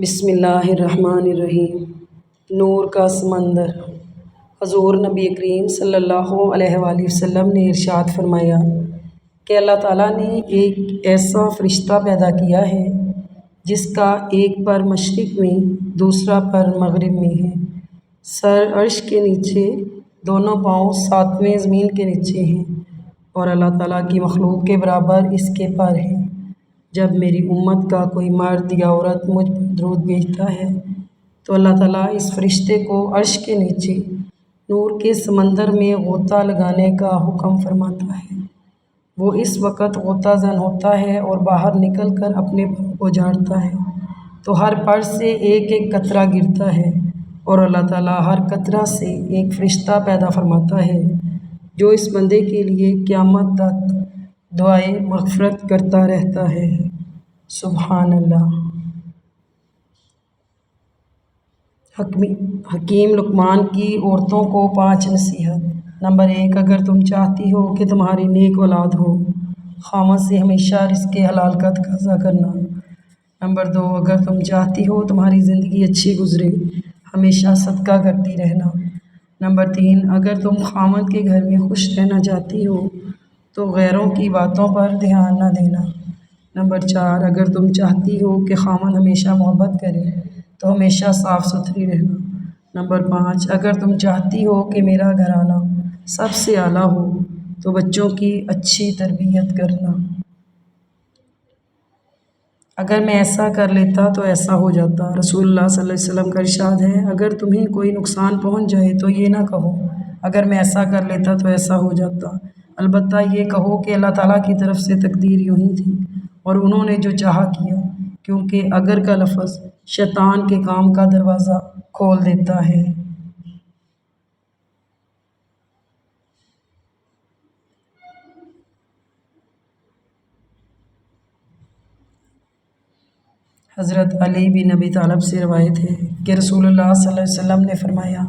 بسم اللہ الرحمن الرحیم۔ نور کا سمندر۔ حضور نبی کریم صلی اللہ علیہ وآلہ وسلم نے ارشاد فرمایا کہ اللہ تعالیٰ نے ایک ایسا فرشتہ پیدا کیا ہے جس کا ایک پر مشرق میں دوسرا پر مغرب میں ہے، سر عرش کے نیچے، دونوں پاؤں ساتویں زمین کے نیچے ہیں، اور اللہ تعالیٰ کی مخلوق کے برابر اس کے پر ہیں۔ جب میری امت کا کوئی مرد یا عورت مجھ پر درود بھیجتا ہے تو اللہ تعالیٰ اس فرشتے کو عرش کے نیچے نور کے سمندر میں غوطہ لگانے کا حکم فرماتا ہے۔ وہ اس وقت غوطہ زن ہوتا ہے اور باہر نکل کر اپنے پروں کو جھاڑتا ہے تو ہر پر سے ایک ایک قطرہ گرتا ہے، اور اللہ تعالیٰ ہر قطرہ سے ایک فرشتہ پیدا فرماتا ہے جو اس بندے کے لیے قیامت تک دعائے مغفرت کرتا رہتا ہے۔ سبحان اللہ۔ حکیم لقمان کی عورتوں کو 5 نصیحت۔ نمبر 1، اگر تم چاہتی ہو کہ تمہاری نیک اولاد ہو، خاوند سے ہمیشہ رزق حلال کا تقاضا کرنا۔ نمبر 2، اگر تم چاہتی ہو تمہاری زندگی اچھی گزرے، ہمیشہ صدقہ کرتی رہنا۔ نمبر 3، اگر تم خاوند کے گھر میں خوش رہنا چاہتی ہو تو غیروں کی باتوں پر دھیان نہ دینا۔ نمبر 4، اگر تم چاہتی ہو کہ خاوند ہمیشہ محبت کرے تو ہمیشہ صاف ستھری رہنا۔ نمبر 5، اگر تم چاہتی ہو کہ میرا گھرانہ سب سے اعلیٰ ہو تو بچوں کی اچھی تربیت کرنا۔ اگر میں ایسا کر لیتا تو ایسا ہو جاتا۔ رسول اللہ صلی اللہ علیہ وسلم کا ارشاد ہے، اگر تمہیں کوئی نقصان پہنچ جائے تو یہ نہ کہو اگر میں ایسا کر لیتا تو ایسا ہو جاتا، البتہ یہ کہو کہ اللہ تعالیٰ کی طرف سے تقدیر یوں ہی تھی اور انہوں نے جو چاہا کیا، کیونکہ اگر کا لفظ شیطان کے کام کا دروازہ کھول دیتا ہے۔ حضرت علی بن ابی طالب سے روایت ہے کہ رسول اللہ صلی اللہ علیہ وسلم نے فرمایا،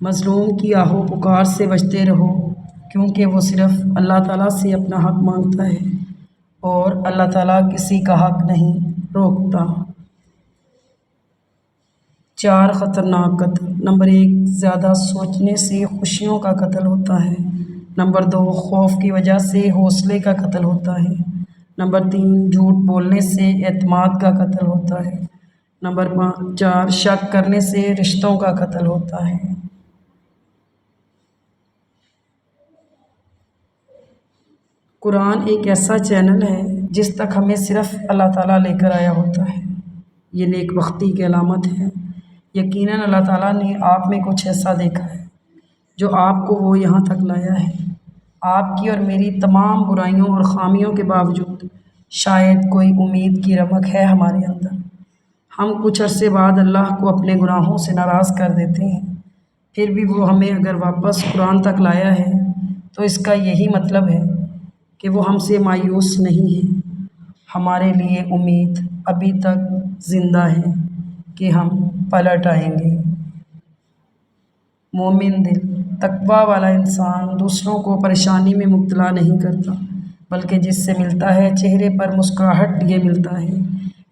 مظلوم کی آہ و پکار سے بچتے رہو، کیونکہ وہ صرف اللہ تعالیٰ سے اپنا حق مانگتا ہے اور اللہ تعالیٰ کسی کا حق نہیں روکتا۔ 4 خطرناک قتل۔ نمبر 1، زیادہ سوچنے سے خوشیوں کا قتل ہوتا ہے۔ نمبر 2، خوف کی وجہ سے حوصلے کا قتل ہوتا ہے۔ نمبر 3، جھوٹ بولنے سے اعتماد کا قتل ہوتا ہے۔ نمبر 4، شک کرنے سے رشتوں کا قتل ہوتا ہے۔ قرآن ایک ایسا چینل ہے جس تک ہمیں صرف اللہ تعالیٰ لے کر آیا ہوتا ہے۔ یہ نیک بختی کی علامت ہے۔ یقیناً اللہ تعالیٰ نے آپ میں کچھ ایسا دیکھا ہے جو آپ کو وہ یہاں تک لایا ہے۔ آپ کی اور میری تمام برائیوں اور خامیوں کے باوجود شاید کوئی امید کی رمق ہے ہمارے اندر۔ ہم کچھ عرصے بعد اللہ کو اپنے گناہوں سے ناراض کر دیتے ہیں، پھر بھی وہ ہمیں اگر واپس قرآن تک لایا ہے تو اس کا یہی مطلب ہے کہ وہ ہم سے مایوس نہیں ہے۔ ہمارے لیے امید ابھی تک زندہ ہے کہ ہم پلٹ آئیں گے۔ مومن دل، تقویٰ والا انسان دوسروں کو پریشانی میں مبتلا نہیں کرتا، بلکہ جس سے ملتا ہے چہرے پر مسکراہٹ لیے ملتا ہے۔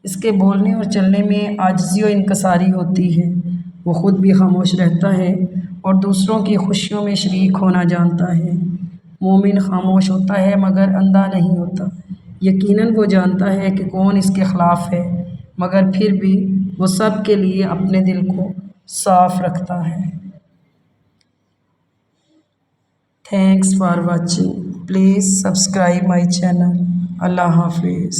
اس کے بولنے اور چلنے میں عاجزی و انکساری ہوتی ہے۔ وہ خود بھی خاموش رہتا ہے اور دوسروں کی خوشیوں میں شریک ہونا جانتا ہے۔ مومن خاموش ہوتا ہے مگر اندھا نہیں ہوتا۔ یقیناً وہ جانتا ہے کہ کون اس کے خلاف ہے، مگر پھر بھی وہ سب کے لیے اپنے دل کو صاف رکھتا ہے۔ Thanks for watching. Please subscribe my channel. Allah Hafiz.